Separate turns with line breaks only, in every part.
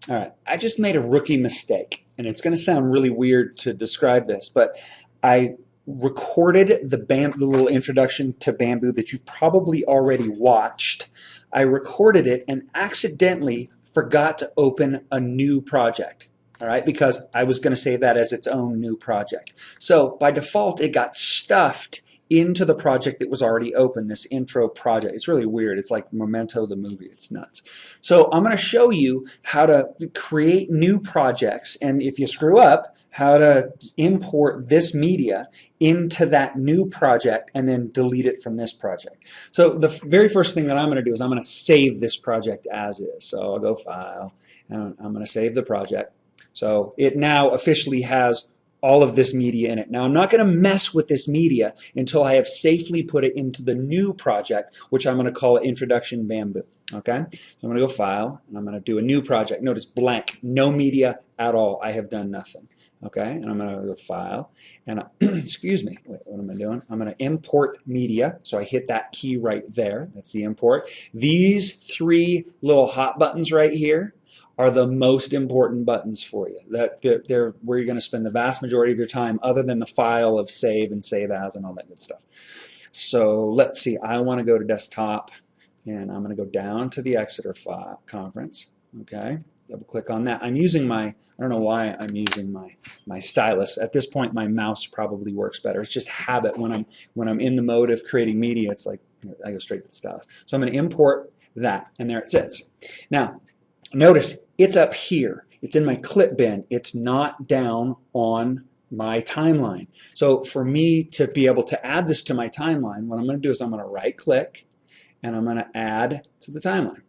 All right, I just made a rookie mistake, and it's going to sound really weird to describe this, but I recorded the little introduction to Bamboo that you've probably already watched. I recorded it and accidentally forgot to open a new project. All right, because I was going to save that as its own new project. So by default, it got stuffed into the project that was already open, this intro project. It's really weird. It's like Memento the movie. It's nuts. So I'm going to show you how to create new projects, and if you screw up, how to import this media into that new project and then delete it from this project. So the very first thing that I'm going to do is I'm going to save this project as is. So I'll go File, and I'm going to save the project. So it now officially has all of this media in it. Now I'm not going to mess with this media until I have safely put it into the new project, which I'm going to call Introduction Bamboo. Okay, so I'm going to go File, and I'm going to do a new project. Notice blank, no media at all. I have done nothing. Okay, and I'm going to go File, and excuse me, wait, what am I doing? I'm going to import media. So I hit that key right there. That's the import. These three little hot buttons right here are the most important buttons for you. They're where you're going to spend the vast majority of your time, other than the file of save and save as and all that good stuff. So let's see, I want to go to desktop, and I'm going to go down to the Exeter file conference. Okay, double click on that. I'm using my, I don't know why I'm using my stylus. At this point, my mouse probably works better. It's just habit. When I'm in the mode of creating media, it's like I go straight to the stylus. So I'm going to import that, and there it sits. Now, notice it's up here. It's in my clip bin. It's not down on my timeline. So for me to be able to add this to my timeline, what I'm going to do is I'm going to right click, and I'm going to add to the timeline.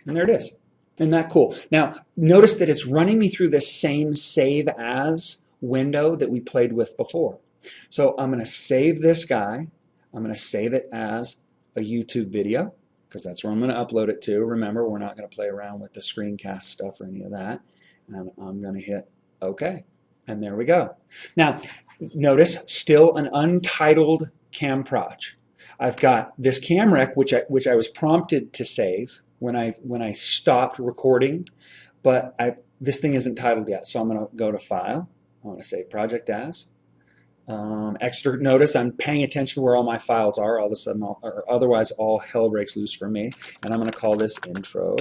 And there it is. Isn't that cool? Now notice that it's running me through the same save as window that we played with before. So I'm going to save this guy. I'm going to save it as a YouTube video, because that's where I'm going to upload it to. Remember, we're not going to play around with the screencast stuff or any of that. And I'm going to hit OK. And there we go. Now, notice still an untitled CamProj. I've got this CamRec, which I was prompted to save when I stopped recording, but this thing isn't titled yet. So I'm going to go to File. I'm going to save Project As. Extra notice I'm paying attention to where all my files are. All of a sudden, or otherwise, all hell breaks loose for me. And I'm going to call this Intro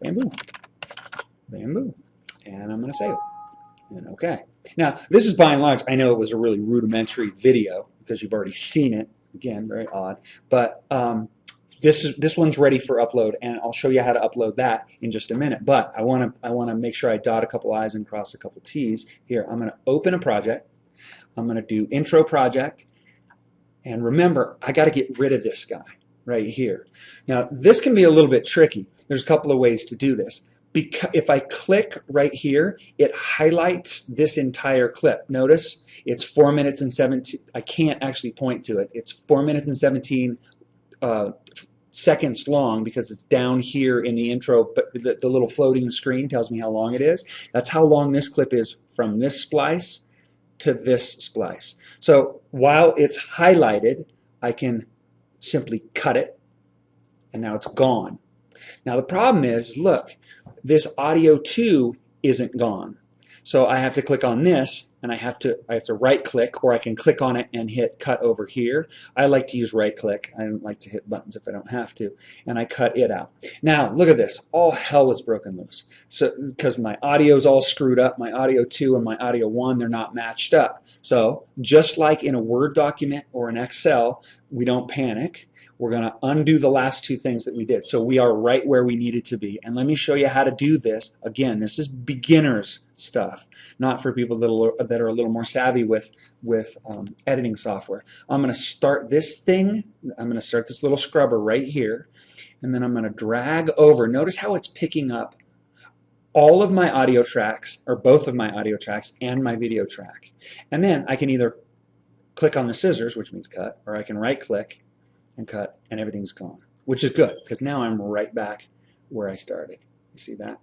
Bamboo. Bamboo. And I'm going to save it. And OK. Now, this is by and large, I know it was a really rudimentary video because you've already seen it. Again, very odd. But this one's ready for upload, and I'll show you how to upload that in just a minute. But I want to make sure I dot a couple I's and cross a couple T's. Here, I'm going to open a project. I'm going to do Intro Project. And remember, I got to get rid of this guy right here. Now, this can be a little bit tricky. There's a couple of ways to do this. Because if I click right here, it highlights this entire clip. Notice it's 4 minutes and 17. I can't actually point to it. It's 4 minutes and 17 seconds long because it's down here in the intro, but the little floating screen tells me how long it is. That's how long this clip is from this splice to this splice. So while it's highlighted, I can simply cut it, and now it's gone. Now the problem is, look, this audio 2 isn't gone. So I have to click on this, and I have to right click, or I can click on it and hit cut over here. I like to use right click. I don't like to hit buttons if I don't have to. And I cut it out. Now look at this. All hell is broken loose. So because my audio's all screwed up, my audio 2 and my audio 1, they're not matched up. So just like in a Word document or an Excel, we don't panic. We're going to undo the last two things that we did. So we are right where we needed to be. And let me show you how to do this. Again, this is beginners stuff, not for people that are a little more savvy with editing software. I'm going to start this thing. I'm going to start this little scrubber right here. And then I'm going to drag over. Notice how it's picking up all of my audio tracks, or both of my audio tracks, and my video track. And then I can either click on the scissors, which means cut, or I can right click and cut, and everything's gone, which is good because now I'm right back where I started. You see that?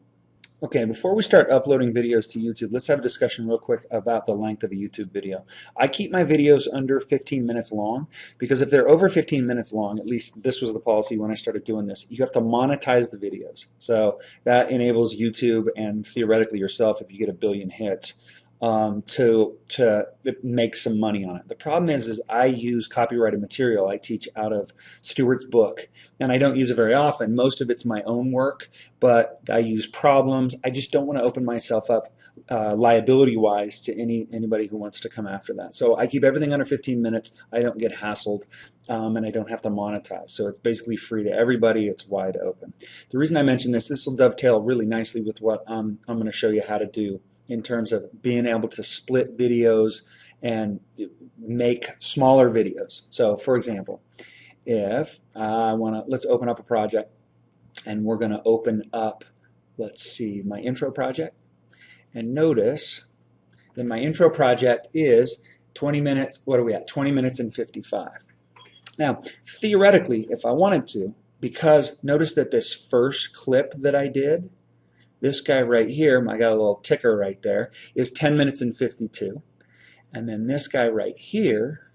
Okay, before we start uploading videos to YouTube, let's have a discussion real quick about the length of a YouTube video. I keep my videos under 15 minutes long because if they're over 15 minutes long, at least this was the policy when I started doing this, you have to monetize the videos. So that enables YouTube and theoretically yourself, if you get a billion hits, to make some money on it. The problem is I use copyrighted material. I teach out of Stewart's book, and I don't use it very often. Most of it's my own work, but I use problems. I just don't want to open myself up liability-wise to anybody who wants to come after that. So I keep everything under 15 minutes. I don't get hassled, and I don't have to monetize. So it's basically free to everybody. It's wide open. The reason I mention this will dovetail really nicely with what I'm going to show you how to do in terms of being able to split videos and make smaller videos. So for example, if I want to, let's open up a project, and we're going to open up, let's see, my intro project, and notice that my intro project is 20 minutes, what are we at? 20 minutes and 55. Now, theoretically, if I wanted to, because notice that this first clip that I did, this guy right here, I got a little ticker right there, is 10 minutes and 52. And then this guy right here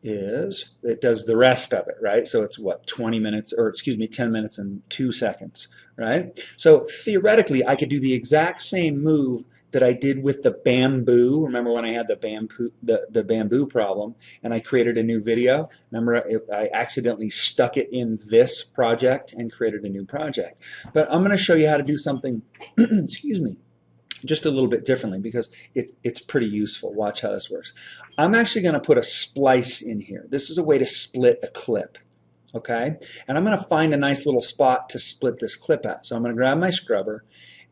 it does the rest of it, right? So it's what, 20 minutes, or excuse me, 10 minutes and 2 seconds, right? So theoretically, I could do the exact same move that I did with the bamboo. Remember when I had the bamboo problem and I created a new video? Remember I accidentally stuck it in this project and created a new project. But I'm going to show you how to do something, excuse me, just a little bit differently because it's pretty useful. Watch how this works. I'm actually going to put a splice in here. This is a way to split a clip. Okay? And I'm going to find a nice little spot to split this clip at. So I'm going to grab my scrubber,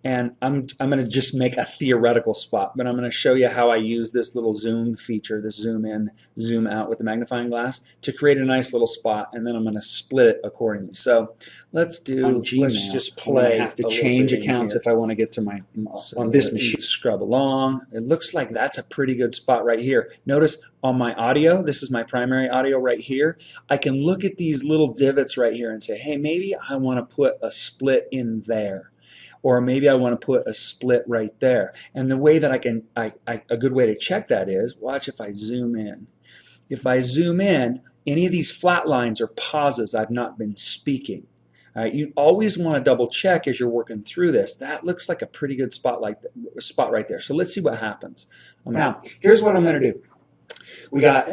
and I'm going to just make a theoretical spot, but I'm going to show you how I use this little zoom feature, this zoom in, zoom out with the magnifying glass to create a nice little spot, and then I'm going to split it accordingly. So let's just play. I have to change accounts if I want to get to my, on this machine. Scrub along. It looks like that's a pretty good spot right here. Notice on my audio, this is my primary audio right here, I can look at these little divots right here and say, hey, maybe I want to put a split in there. Or maybe I want to put a split right there. And the way that a good way to check that is, watch if I zoom in. If I zoom in, any of these flat lines are pauses. I've not been speaking. You always want to double check as you're working through this. That looks like a pretty good spot right there. So let's see what happens. Now, here's what I'm going to do. We got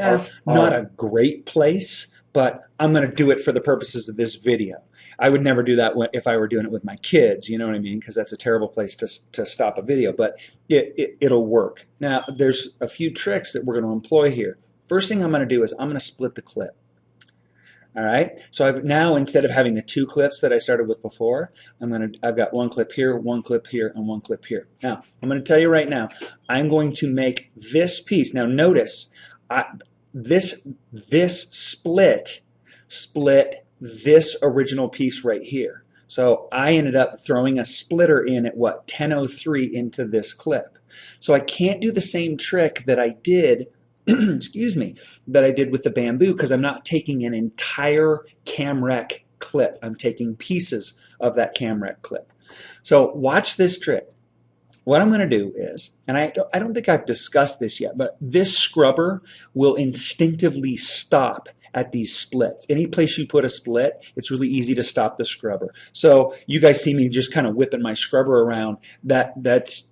not a great place, but I'm going to do it for the purposes of this video. I would never do that if I were doing it with my kids, you know what I mean? Because that's a terrible place to stop a video, but it'll work. Now, there's a few tricks that we're going to employ here. First thing I'm going to do is I'm going to split the clip. All right? So I've now, instead of having the 2 clips that I started with before, I've got 1 clip here, 1 clip here, and 1 clip here. Now, I'm going to tell you right now, I'm going to make this piece. Now, notice, this split this original piece right here. So I ended up throwing a splitter in at what, 10:03 into this clip. So I can't do the same trick that I did excuse me, that I did with the bamboo because I'm not taking an entire camrec clip. I'm taking pieces of that camrec clip. So watch this trick. What I'm going to do is, and I don't think I've discussed this yet, but this scrubber will instinctively stop at these splits. Any place you put a split, it's really easy to stop the scrubber. So you guys see me just kind of whipping my scrubber around. That's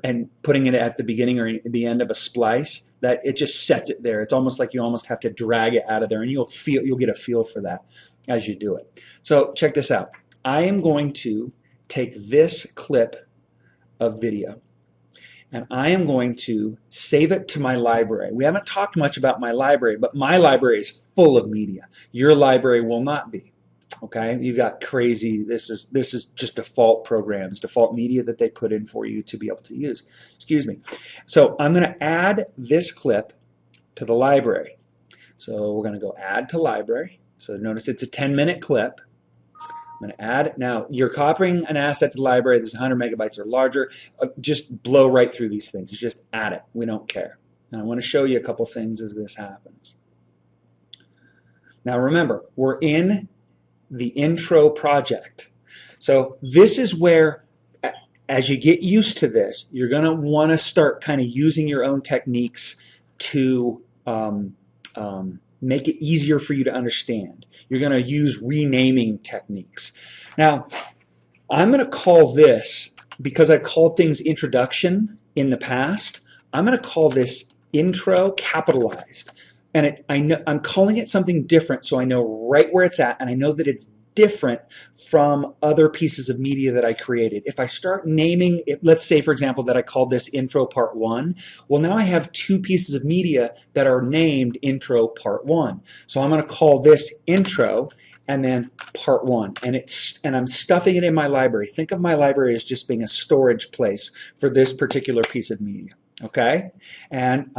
and putting it at the beginning or the end of a splice. That it just sets it there. It's almost like you almost have to drag it out of there, and you'll get a feel for that as you do it. So check this out. I am going to take this clip of video, and I am going to save it to my library. We haven't talked much about my library, but my library is full of media. Your library will not be. Okay, you got crazy. This is just default programs, default media that they put in for you to be able to use. Excuse me. So I'm going to add this clip to the library. So we're going to go add to library. So notice it's a 10-minute clip. I'm going to add it. Now, you're copying an asset to the library that's 100 megabytes or larger. Just blow right through these things. Just add it. We don't care. And I want to show you a couple things as this happens. Now, remember, we're in the intro project. So this is where as you get used to this, you're going to want to start kind of using your own techniques to make it easier for you to understand. You're going to use renaming techniques. Now, I'm going to call this, because I called things introduction in the past, I'm going to call this intro capitalized. And I'm calling it something different so I know right where it's at, and I know that it's different from other pieces of media that I created. If I start naming it, let's say, for example, that I called this intro part 1, well, now I have 2 pieces of media that are named intro part 1. So I'm going to call this intro and then part 1, and I'm stuffing it in my library. Think of my library as just being a storage place for this particular piece of media. Okay, and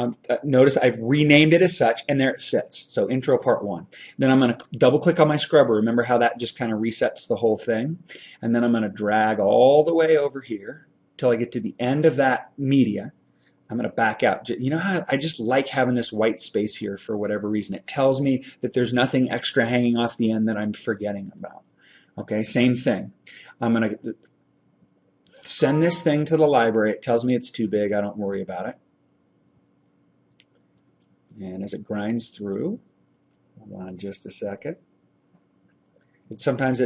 notice I've renamed it as such, and there it sits. So intro part 1. Then I'm going to double click on my scrubber. Remember how that just kind of resets the whole thing? And then I'm going to drag all the way over here till I get to the end of that media. I'm going to back out. You know how I just like having this white space here for whatever reason. It tells me that there's nothing extra hanging off the end that I'm forgetting about. Okay, same thing. I'm going to send this thing to the library. It tells me it's too big. I don't worry about it. And as it grinds through, hold on just a second. Sometimes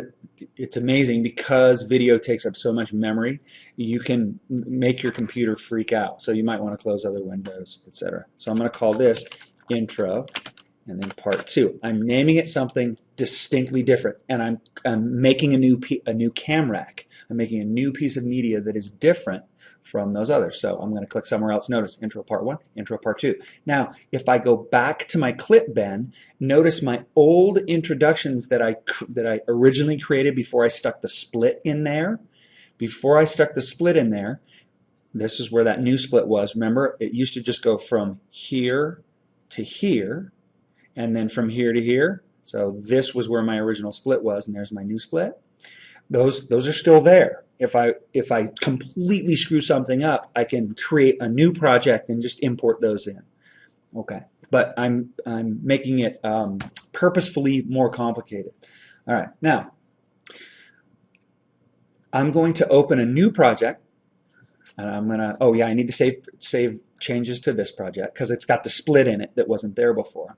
it's amazing because video takes up so much memory. You can make your computer freak out. So you might want to close other windows, etc. So I'm going to call this intro and then part 2. I'm naming it something distinctly different, and I'm making a new cam rack. I'm making a new piece of media that is different from those others. So I'm going to click somewhere else. Notice intro part 1, intro part 2. Now, if I go back to my clip bin, notice my old introductions that I originally created before I stuck the split in there. Before I stuck the split in there, this is where that new split was. Remember, it used to just go from here to here, and then from here to here. So this was where my original split was, and there's my new split. Those are still there. If I completely screw something up, I can create a new project and just import those in. Okay, but I'm making it purposefully more complicated. All right, now I'm going to open a new project, and I'm gonna. Oh yeah, I need to save changes to this project because it's got the split in it that wasn't there before.